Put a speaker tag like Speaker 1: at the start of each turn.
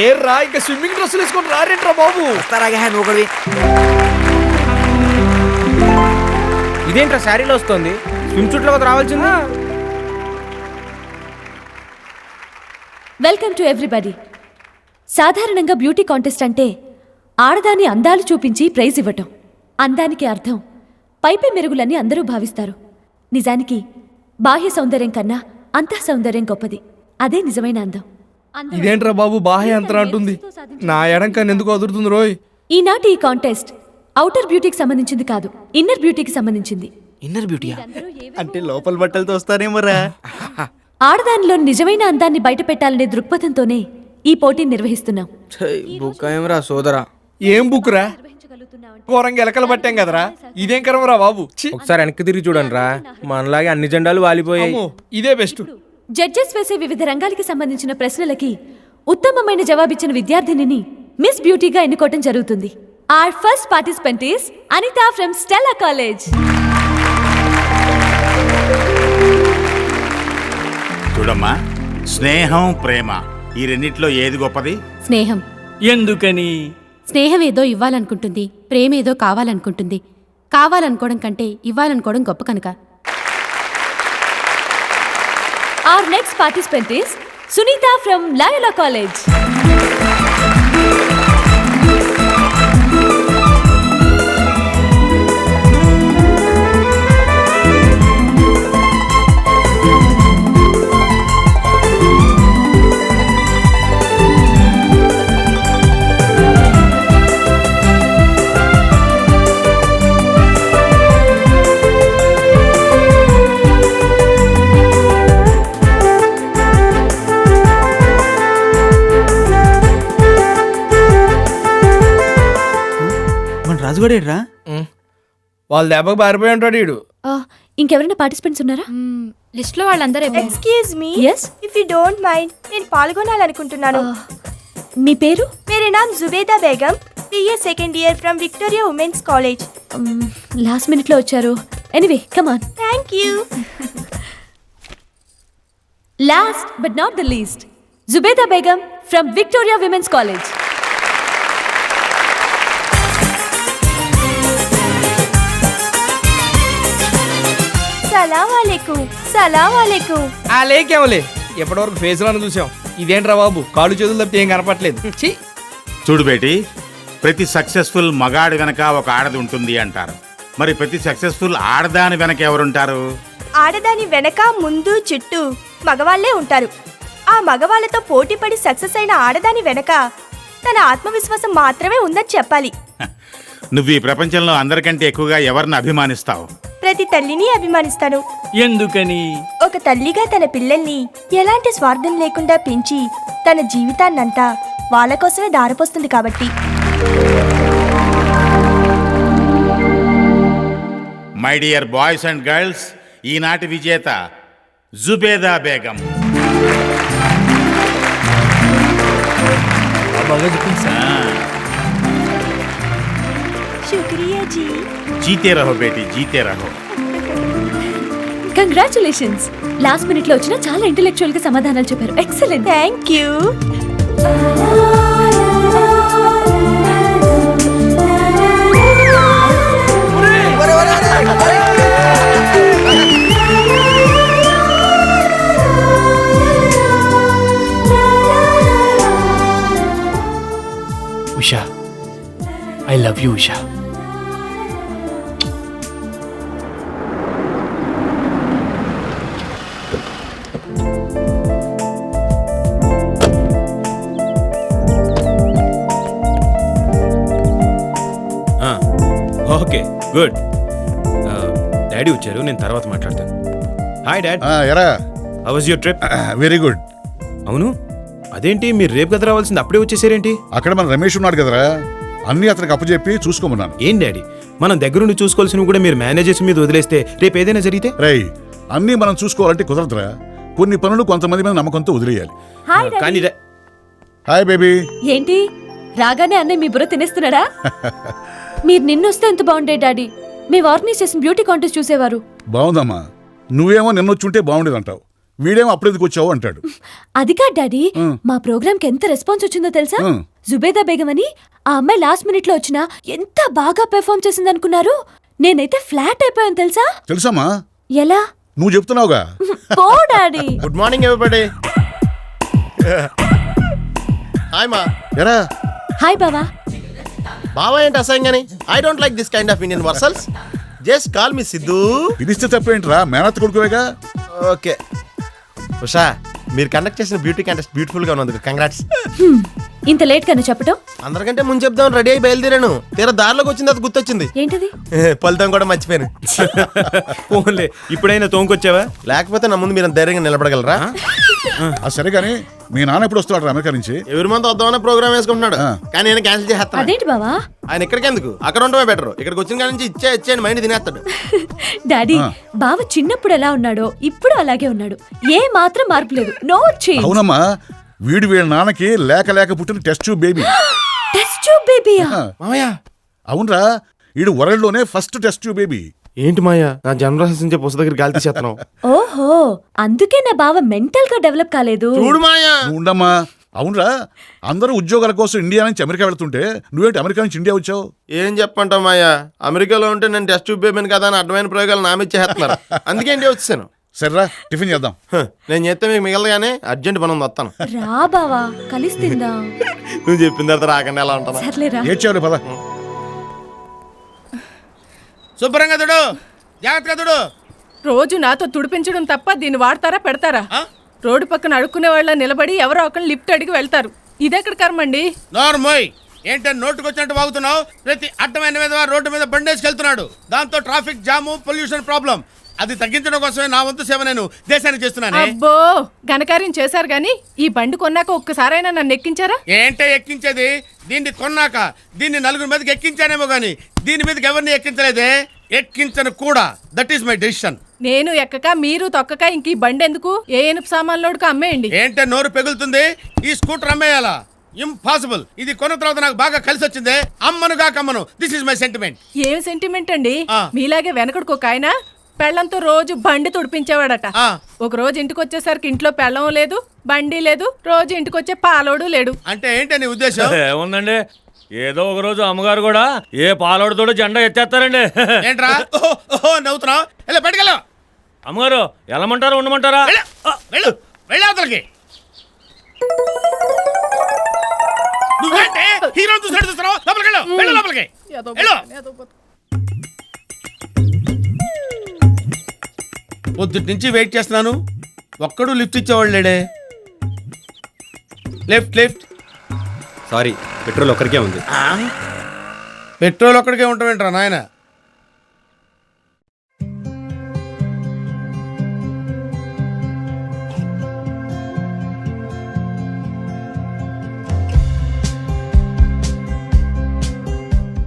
Speaker 1: ఏ రా ఇంకా స్విమ్మింగ్ డ్రెస్సులు వేసుకొని రారేంట్రా బాబు.
Speaker 2: నువ్వు
Speaker 3: ఇదేంట్రా శారీలో వస్తుంది, స్విమ్ సూట్లో కదా రావాల్సింది.
Speaker 4: Welcome to everybody. సాధారణంగా బ్యూటీ కాంటెస్ట్ అంటే ఆడదాని అందాలు చూపించి ప్రైజ్ ఇవ్వటం. అందానికి అర్థం పైపై మెరుగులని అందరూ భావిస్తారు. నిజానికి బాహ్య సౌందర్యం కన్నా అంతః సౌందర్యం గొప్పది. అదే నిజమైన అందం.
Speaker 1: ఇదేంట్రా బాబు బాహ్య అంతరం అంటుంది, నా ఎడం కన్నా ఎందుకు అదురుతుంది రోయ్.
Speaker 4: ఈనాటి ఈ కాంటెస్ట్ ఔటర్ బ్యూటీకి సంబంధించింది కాదు, ఇన్నర్ బ్యూటీకి సంబంధించింది.
Speaker 2: ఇన్నర్ బ్యూటీయా
Speaker 5: అంటే లోపల బట్టలతో వస్తారేమోరా.
Speaker 4: ఆడదానిలో నిజమైన అందాన్ని బయట పెట్టాలనే దృక్పథంతోనే ఈ పోటీని నిర్వహిస్తున్నాం.
Speaker 3: బుక్ ఏమరా సోదరా.
Speaker 1: ఏం బుక్ రా, ఘోరంగా ఎలకలు పట్టాం కదరా. ఇదేం కరమరా బాబు.
Speaker 3: ఒకసారి వెనక్కి తిరిగి చూడండి రా, మనలాగే అన్ని జెండాలు వాలిపోయాయి.
Speaker 1: ఇదే బెస్ట్.
Speaker 4: జడ్జెస్ వేసే వివిధ రంగాలకి సంబంధించిన ప్రశ్నలకి ఉత్తమమైన జవాబిచ్చిన విద్యార్థినిని మిస్ బ్యూటీగా ఎన్నుకోవటం జరుగుతుంది. Our first participant is Anita from Stella College.
Speaker 6: చూడమ్మా, స్నేహం ప్రేమ ఈ రెండిట్లో ఏది గొప్పది?
Speaker 7: స్నేహం.
Speaker 5: ఎందుకని?
Speaker 7: స్నేహం ఏదో ఇవ్వాలనుకుంటుంది, ప్రేమ ఏదో కావాలనుకుంటుంది. కావాలనుకోవడం కంటే ఇవ్వాలనుకోవడం గొప్ప కనుక.
Speaker 4: Our next participant is Sunita from Loyola College.
Speaker 5: రాజుగడేడ్రా
Speaker 1: వాళ్ళ దెబ్బకు పారిపోయి ఉంటాడు వీడు.
Speaker 4: ఇంకెవరైనా పార్టిసిపెంట్స్ ఉన్నారా?
Speaker 7: లిస్ట్ లో వాళ్ళందరూ
Speaker 8: excuse me,
Speaker 4: Yes?
Speaker 8: If you don't mind, నేను పాల్గొనాలనుకుంటున్నాను.
Speaker 4: మీ పేరు?
Speaker 8: मेरे नाम Zubeda Begum, BA second year from Victoria women's college.
Speaker 4: Last minute లో వచ్చారు. Anyway come on.
Speaker 8: Thank you.
Speaker 4: Last but not the least, Zubeda Begum from Victoria women's college.
Speaker 8: सलाम वालेकुम. सलाम वालेकुम.
Speaker 1: ఆ లేకేమలే, ఎప్పటివరకు ఫేస్ లను చూసాం. ఇదేంట్రా బాబు, కాళ్ళు చేతులు తప్పితే ఏం కనపట్లేదు.
Speaker 6: చూడు బేటి, ప్రతి సక్సెస్ఫుల్ మగాడి వెనక ఒక ఆడది ఉంటుంది అంటారు. మరి ప్రతి సక్సెస్ఫుల్ ఆడదాని వెనక ఎవరుంటారు?
Speaker 8: ఆడదాని వెనక ముందు చుట్టూ మగవాళ్లే ఉంటారు. ఆ మగవాళ్లతో పోటీపడి సక్సెస్ అయిన ఆడదాని వెనక తన ఆత్మవిశ్వాసం మాత్రమే ఉందని చెప్పాలి.
Speaker 6: నువ్వు ఈ ప్రపంచంలో అందరికంటే ఎక్కువగా ఎవరిని అభిమానిస్తావు?
Speaker 8: ప్రతి తల్లిని అభిమానిస్తాను.
Speaker 5: ఎందుకని?
Speaker 8: ఒక తల్లిగా తన పిల్లల్ని ఎలాంటి స్వార్థం లేకుండా పెంచి తన జీవితాన్నంతా వాళ్ళ కోసమే దారిపోస్తుంది కాబట్టి.
Speaker 6: My dear boys and girls, ఈనాటి విజేత జుబేదా బేగం.
Speaker 8: శుక్రియా జీ.
Speaker 6: జీతే రహో బేటీ, జీతే రహో.
Speaker 4: కంగ్రాచులేషన్స్. లాస్ట్ మినిట్ లో వచ్చిన చాలా ఇంటెలెక్చువల్ గా సమాధానాలు చెప్పారు. Excellent.
Speaker 8: Thank you.
Speaker 5: Usha, I love you Usha.
Speaker 3: Okay good. Daddy వచ్చారు, నేను తర్వాత మాట్లాడతాను. Hi dad.
Speaker 9: ఎరా,
Speaker 3: how was your trip?
Speaker 9: Very good.
Speaker 3: అవును, అదేంటి మీరు రేపు కదా రావాల్సింది, అప్పుడే వచ్చేసారేంటి?
Speaker 9: అక్కడ మన రమేష్ ఉన్నాడు కదరా, అన్ని అతనికి అప్పచెప్పి చూసుకోమన్నాను.
Speaker 3: ఏం డాడీ, మనం దగ్గరుండి చూసుకోవాల్సినవి కూడా మీరు మేనేజర్స్ మీద వదిలేస్తే రేపు ఏదైనా జరిగితే?
Speaker 9: రై, అన్నీ మనం చూసుకోవాలంటే కుదరదురా. కొన్ని పనులు కొంతమంది మీద నమ్మకంతో వదిలేయాలి.
Speaker 3: కానీ
Speaker 9: హాయ్ బేబీ.
Speaker 4: ఏంటి రాగానే అన్నయ్య మీ బుర్ర తినేస్తున్నాడా? మీరు నిన్నొస్తే ఎంత బాగుండే డాడీ. మీ ఆర్గనైజ్ చేసిన బ్యూటీ కాంటెస్ట్ చూసేవారు.
Speaker 9: బాగుందమ్మా. నువ్వేమో నిన్నొచ్చుంటే బాగుండేదంటావు. వీడేమో అప్పుడెందుకు వచ్చావు అంటాడు.
Speaker 4: అది కాదు డాడీ, మా ప్రోగ్రామ్ కి ఎంత రెస్పాన్స్ వచ్చిందో తెలుసా? జుబేదా బేగం అని ఆ అమ్మాయి లాస్ట్ మినిట్ లో వచ్చినా ఎంత బాగా పెర్ఫార్మ్ చేసింది అనుకున్నారు? నేనైతే ఫ్లాట్ అయిపోయాను తెలుసా?
Speaker 9: తెలుసమ్మా?
Speaker 4: ఎలా?
Speaker 9: నువ్వు చెప్తున్నావుగా.
Speaker 4: పో daddy.
Speaker 2: Good morning everybody. Hi మా.
Speaker 9: ఎరా
Speaker 4: హాయ్ బావా.
Speaker 2: బావా ఏంటి అసహ్యంగాని? I don't like this kind of Indian versions. Just call me Siddhu.
Speaker 9: పిలిస్తే తప్పేంట్రా, మేనత్ కొడుకువేగా.
Speaker 2: ఓకే ఉషా, మీరు కండక్ట్ చేసిన బ్యూటీ కంటెస్ట్ బ్యూటిఫుల్ గా ఉన్నందుకు కంగ్రాట్స్.
Speaker 4: ఇంత లేట్ గా చెప్పటం?
Speaker 2: అందరికంటే ముందు చెప్దాం రెడీ అయి బయలుదేరాను. తీరా దారిలోకి వచ్చింది అది గుర్తొచ్చింది.
Speaker 4: ఏంటది?
Speaker 2: ఫలితం కూడా మర్చిపోయాను.
Speaker 3: ఓన్లే ఇప్పుడైనా తోంకొచ్చావా?
Speaker 2: లేకపోతే నా ముందు మీరు ధైర్యంగా నిలబడగలరా?
Speaker 9: సరే కానీ మీ నాన్న ఎప్పుడు వస్తాడు అమెరికా నుంచి?
Speaker 2: ఎవరి మంది వద్దామనే ప్రోగ్రామ్ వేసుకుంటున్నాడు, కానీ నేను క్యాన్సిల్ చేస్తాను.
Speaker 4: అదేంటి బావా?
Speaker 2: ఆయన ఇక్కడికి ఎందుకు, అక్కడ ఉండమే బెటర్. ఇక్కడికి వచ్చిన కాడి నుంచి ఇచ్చేయండి మైండ్ తినేస్తాడు.
Speaker 4: డాడీ, బావ చిన్నప్పుడు ఎలా ఉన్నాడో ఇప్పుడు అలాగే ఉన్నాడు. ఏ మాత్రం మార్పు లేదు. No change.
Speaker 9: అవునమ్మా, వీడి నాన్నకి లేక పుట్టిన test tube baby.
Speaker 4: Test tube బేబీయా?
Speaker 2: మామయ్య
Speaker 9: అవునరా, వీడు world first test tube baby.
Speaker 2: ఏంటి మాయా నా జన్మరాశించే పుస్తక దగ్గర గాలి తీసేస్తున్నావు?
Speaker 4: ఓహో, అందుకే నా బావ మెంటల్ గా డెవలప్ కాలేదు.
Speaker 2: చూడు మాయా.
Speaker 9: నువ్వు ఉండమ్మా. అవునరా, అందరూ ఉద్యోగాల కోసం ఇండియా నుంచి అమెరికా వెళ్తుంటే నువ్వేంటి అమెరికా నుంచి ఇండియా వచ్చావు?
Speaker 2: ఏం చెప్పంటావు మాయా, అమెరికాలో ఉంటే నేను టెస్ట్ ట్యూబ్ బేబీని కదా అని అడ్డమైన ప్రయోగాలు నామిచ్చేస్తున్నారు. అందుకే ఇండియా వచ్చాను.
Speaker 9: సరేరా, టిఫిన్ చేద్దాం.
Speaker 2: నేను చేస్తే మీకు మిగలగానే అర్జెంట్ పని ఉంది, వస్తాను.
Speaker 4: రా బావా, కలిసి తిందాం.
Speaker 2: నువ్వు చెప్పిన తర్వాత రాకుండా ఎలా ఉంటాను?
Speaker 4: సర్లేరా.
Speaker 9: ఏడ్చావులే పద.
Speaker 6: శుభ్రంగా తుడు, జాగ్రత్తగా తుడు.
Speaker 10: రోజు నాతో తుడిపించడం తప్ప దీన్ని వాడతారా పెడతారా? రోడ్డు పక్కన అడుక్కునే వాళ్ళ నిలబడి ఎవరో ఒకరు లిఫ్ట్ అడిగి వెళ్తారు. ఇదెక్కడ కర్మండి?
Speaker 6: నోర్మోయ్, ఏంటని నోటుకొచ్చినట్టు వాగుతున్నావు? ప్రతి అడ్డమైన మీద రోడ్డు మీద బండేసుకెళ్తున్నాడు. దాంతో ట్రాఫిక్ జాము, పొల్యూషన్ ప్రాబ్లం. అది తగ్గించడం కోసమే నా వంతు సేవ నేను దేశానికి చేస్తున్నాను.
Speaker 10: అబ్బో, ఘనకార్యం చేశారు గాని ఈ బండి కొన్నాక ఒక్కసారైనా నన్ను ఎక్కించారా?
Speaker 6: ఏంటే ఎక్కించేది? దీన్ని కొన్నాక దీన్ని నలుగురు మీదకి ఎక్కించానేమో గానీ దీని మీదకి ఎవరిని ఎక్కించలేదే, ఎక్కించను కూడా. That is my decision.
Speaker 10: నేను ఎక్కక మీరు తొక్కక ఇంక ఈ బండి ఎందుకు? ఏ ఎనుపు సామాన్లోడుకు అమ్మేయండి.
Speaker 6: ఏంటే నోరు పెగులుతుంది? ఈ స్కూటర్ అమ్మేయాలా? ఇంపాసిబుల్. ఇది కొన్న తర్వాత నాకు బాగా కలిసి వచ్చిందే. అమ్మనుగా కమ్మను. This is my sentiment.
Speaker 10: ఏం సెంటిమెంట్ అండి? మీలాగే వెనకడుకు ఒక ఆయన పెళ్ళంతో రోజు బండి తుడిపించేవాడట. ఒక రోజు ఇంటికి వచ్చేసరికి ఇంట్లో పెళ్ళం లేదు, బండి లేదు, రోజు ఇంటికి వచ్చే పాలోడు లేడు.
Speaker 6: అంటే ఏంటి నీ ఉద్దేశం?
Speaker 5: ఏముందండి, ఏదో ఒక రోజు అమ్మగారు కూడా ఏ పాలోడుతోడు జెండా ఎత్తేస్తారండి.
Speaker 6: ఏంట్రా ఓహో నవ్వుతున్నావు? వెళ్ళి బయటకెళ్ళు.
Speaker 5: అమ్మగారు వెళ్ళమంటారా ఉండమంటారా?
Speaker 6: వెళ్ళు, వెళ్ళి అవతలకి. నువ్వేంటే హీరో చూస్తున్నావు? లోపలికి వెళ్ళు, వెళ్ళు లోపలికి వెళ్ళు. పొద్దుటి నుంచి వెయిట్ చేస్తున్నాను, ఒక్కడు లిఫ్ట్ ఇచ్చేవాళ్ళు లేడే. లెఫ్ట్.
Speaker 3: సారీ, పెట్రోల్ ఒక్కరికే ఉంది.
Speaker 6: పెట్రోల్ ఒక్కడికే ఉంటామేంట్రా నాయన?